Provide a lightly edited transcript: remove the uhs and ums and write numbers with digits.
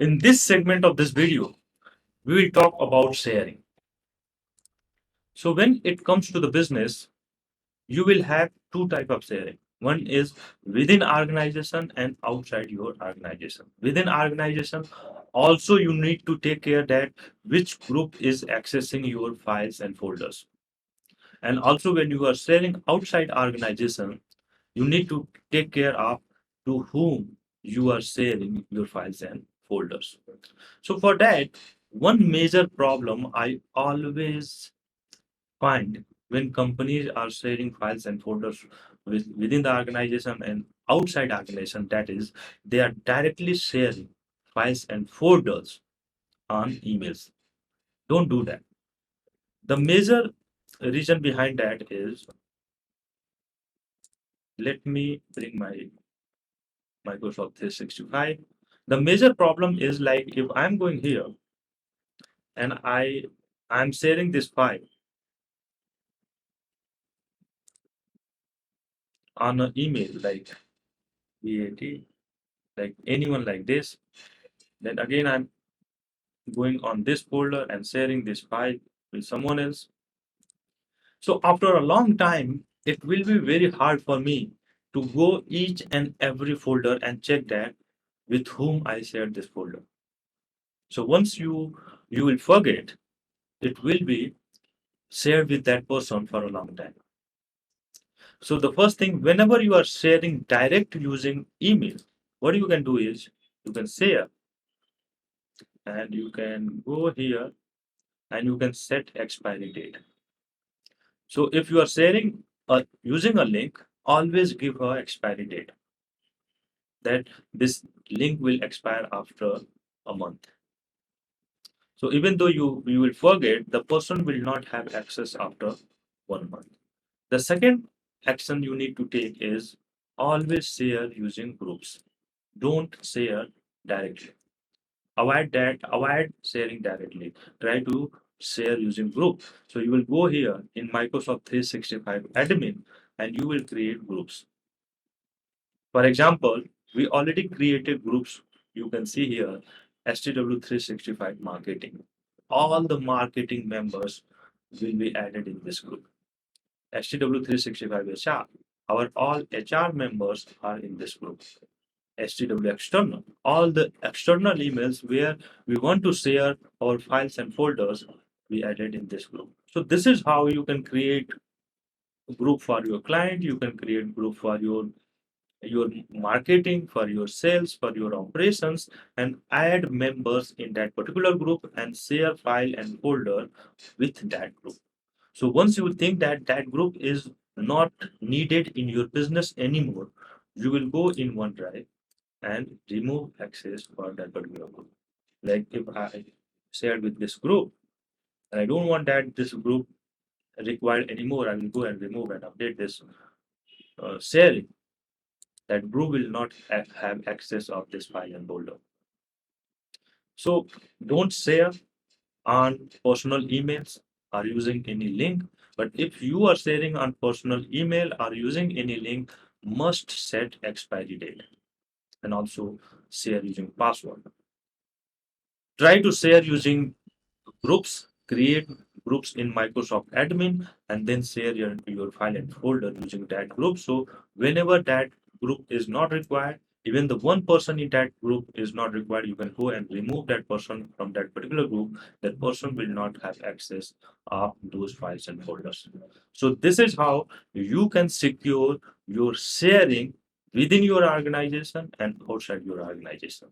In this segment of this video, we will talk about sharing. So when it comes to the business, you will have two type of sharing. One is within organization and outside your organization. Within organization, also you need to take care that which group is accessing your files and folders. And also when you are sharing outside organization, you need to take care of to whom you are sharing your files and folders. So for that, one major problem I always find when companies are sharing files and folders within the organization and outside organization, that is, they are directly sharing files and folders on emails. Don't do that. The major reason behind that is, let me bring my Microsoft 365. The major problem is like if I'm going here and I'm sharing this file on an email like VAT, like anyone like this, then again I'm going on this folder and sharing this file with someone else. So after a long time, it will be very hard for me to go each and every folder and check that with whom I shared this folder. So once you will forget, it will be shared with that person for a long time. So the first thing, whenever you are sharing direct using email, what you can do is you can share and you can go here and you can set expiry date. So if you are sharing using a link, always give her expiry date that this link will expire after a month. So even though you will forget, the person will not have access after 1 month. The second action you need to take is always share using groups. Don't share directly. Avoid that, avoid sharing directly. Try to share using group. So you will go here in Microsoft 365 admin and you will create groups. For example, we already created groups. You can see here STW365 marketing. All the marketing members will be added in this group. STW365 HR. Our all HR members are in this group. STW external. All the external emails where we want to share our files and folders, we added in this group. So this is how you can create a group for your client. You can create group for your marketing, for your sales, for your operations, and add members in that particular group and share file and folder with that group. So once you think that that group is not needed in your business anymore, you will go in OneDrive and remove access for that particular group. Like if I shared with this group, and I don't want that this group required anymore, I will go and remove and update this sharing. That group will not have access of this file and folder. So don't share on personal emails or using any link. But if you are sharing on personal email or using any link, must set expiry date and also share using password. Try to share using groups, create groups in Microsoft admin, and then share your file and folder using that group. So whenever that group is not required, even the one person in that group is not required, you can go and remove that person from that particular group. That person will not have access of those files and folders. So this is how you can secure your sharing within your organization and outside your organization.